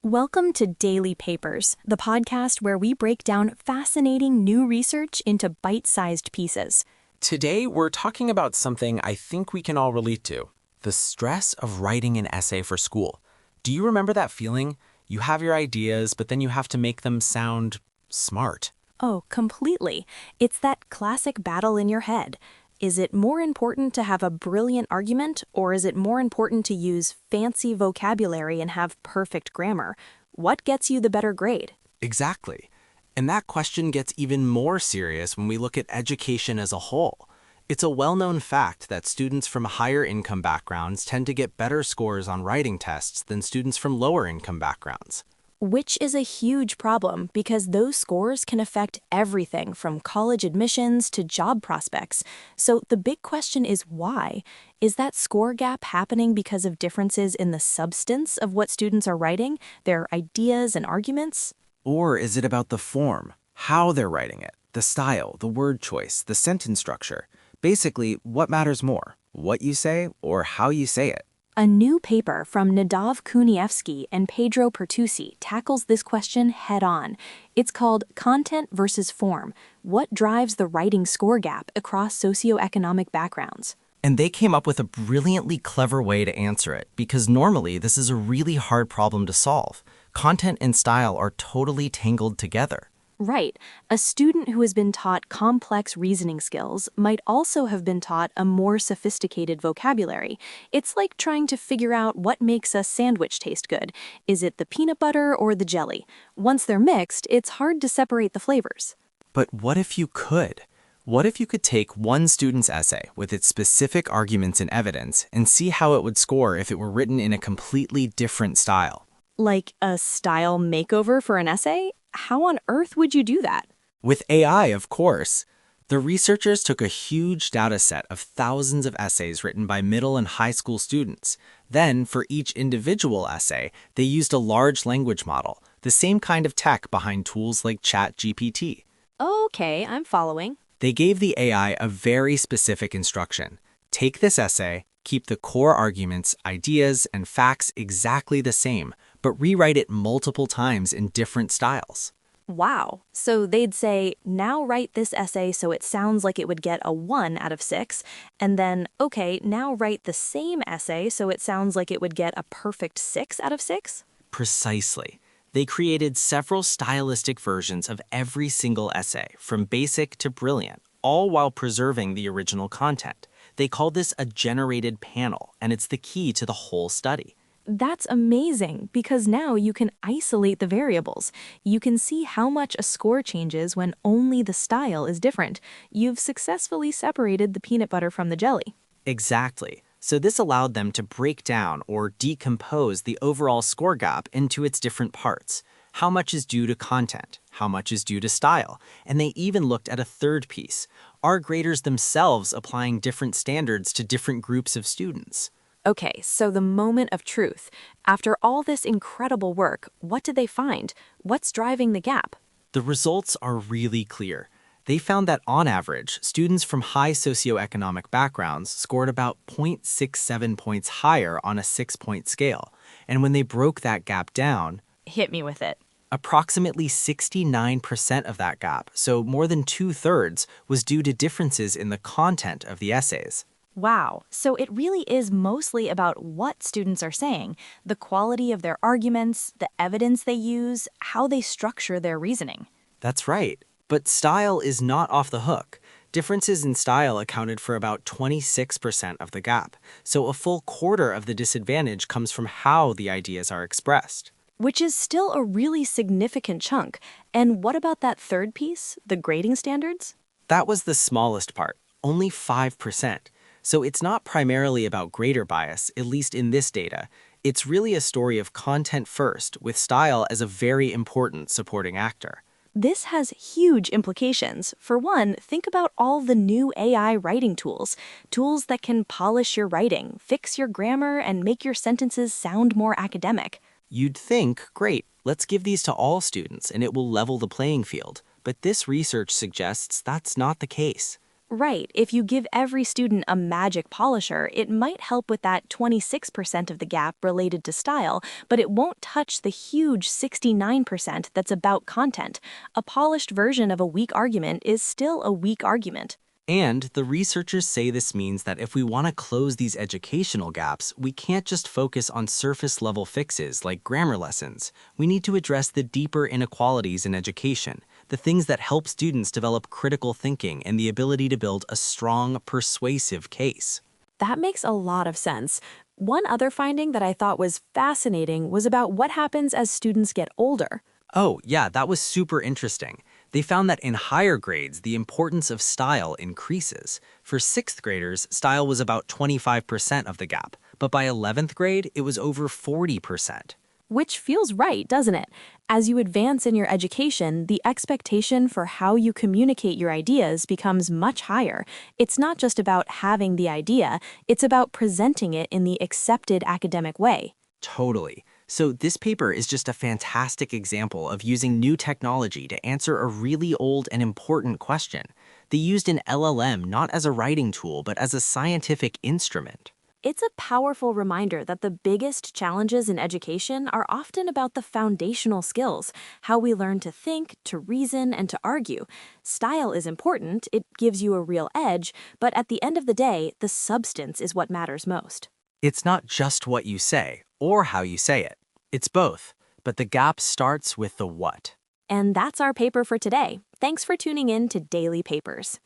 Welcome to Daily Papers, the podcast where we break down fascinating new research into bite-sized pieces. Today, we're talking about something I think we can all relate to, the stress of writing an essay for school. Do you remember that feeling? You have your ideas, but then you have to make them sound smart. Oh, completely. It's that classic battle in your head. Is it more important to have a brilliant argument, or is it more important to use fancy vocabulary and have perfect grammar? What gets you the better grade? Exactly. And that question gets even more serious when we look at education as a whole. It's a well-known fact that students from higher income backgrounds tend to get better scores on writing tests than students from lower income backgrounds. Which is a huge problem because those scores can affect everything from college admissions to job prospects. So the big question is why? Is that score gap happening because of differences in the substance of what students are writing, their ideas and arguments? Or is it about the form, how they're writing it, the style, the word choice, the sentence structure? Basically, what matters more, what you say or how you say it? A new paper from Nadav Kunievsky and Pedro Pertusi tackles this question head-on. It's called Content versus Form: What Drives the Writing Score Gap Across Socioeconomic Backgrounds? And they came up with a brilliantly clever way to answer it, because normally this is a really hard problem to solve. Content and style are totally tangled together. Right. A student who has been taught complex reasoning skills might also have been taught a more sophisticated vocabulary. It's like trying to figure out what makes a sandwich taste good. Is it the peanut butter or the jelly? Once they're mixed, it's hard to separate the flavors. But what if you could? What if you could take one student's essay with its specific arguments and evidence and see how it would score if it were written in a completely different style? Like a style makeover for an essay? How on earth would you do that? With AI, of course. The researchers took a huge data set of thousands of essays written by middle and high school students. Then, for each individual essay, they used a large language model, the same kind of tech behind tools like ChatGPT. Okay, I'm following. They gave the AI a very specific instruction. Take this essay, keep the core arguments, ideas, and facts exactly the same, but rewrite it multiple times in different styles. Wow. So they'd say, now write this essay so it sounds like it would get a 1 out of 6, and then, okay, now write the same essay so it sounds like it would get a perfect 6 out of 6? Precisely. They created several stylistic versions of every single essay, from basic to brilliant, all while preserving the original content. They call this a generated panel, and it's the key to the whole study. That's amazing, because now you can isolate the variables. You can see how much a score changes when only the style is different. You've successfully separated the peanut butter from the jelly. Exactly. So this allowed them to break down or decompose the overall score gap into its different parts. How much is due to content? How much is due to style? And they even looked at a third piece: are graders themselves applying different standards to different groups of students? Okay, so the moment of truth. After all this incredible work, what did they find? What's driving the gap? The results are really clear. They found that on average, students from high socioeconomic backgrounds scored about 0.67 points higher on a 6-point scale. And when they broke that gap down, Hit me with it. approximately 69% of that gap, so more than 2/3, was due to differences in the content of the essays. Wow, so it really is mostly about what students are saying, the quality of their arguments, the evidence they use, how they structure their reasoning. That's right. But style is not off the hook. Differences in style accounted for about 26% of the gap, so a full quarter of the disadvantage comes from how the ideas are expressed. Which is still a really significant chunk. And what about that third piece, the grading standards? That was the smallest part, only 5%. So it's not primarily about grader bias, at least in this data. It's really a story of content first, with style as a very important supporting actor. This has huge implications. For one, think about all the new AI writing tools. Tools that can polish your writing, fix your grammar, and make your sentences sound more academic. You'd think, great, let's give these to all students and it will level the playing field. But this research suggests that's not the case. Right, if you give every student a magic polisher, it might help with that 26% of the gap related to style, but it won't touch the huge 69% that's about content. A polished version of a weak argument is still a weak argument. And the researchers say this means that if we want to close these educational gaps, we can't just focus on surface-level fixes like grammar lessons. We need to address the deeper inequalities in education, the things that help students develop critical thinking and the ability to build a strong, persuasive case. That makes a lot of sense. One other finding that I thought was fascinating was about what happens as students get older. Oh, yeah, that was super interesting. They found that in higher grades, the importance of style increases. For 6th graders, style was about 25% of the gap, but by 11th grade, it was over 40%. Which feels right, doesn't it? As you advance in your education, the expectation for how you communicate your ideas becomes much higher. It's not just about having the idea, it's about presenting it in the accepted academic way. Totally. So this paper is just a fantastic example of using new technology to answer a really old and important question. They used an LLM not as a writing tool, but as a scientific instrument. It's a powerful reminder that the biggest challenges in education are often about the foundational skills, how we learn to think, to reason, and to argue. Style is important, it gives you a real edge, but at the end of the day, the substance is what matters most. It's not just what you say, or how you say it. It's both, but the gap starts with the what. And that's our paper for today. Thanks for tuning in to Daily Papers.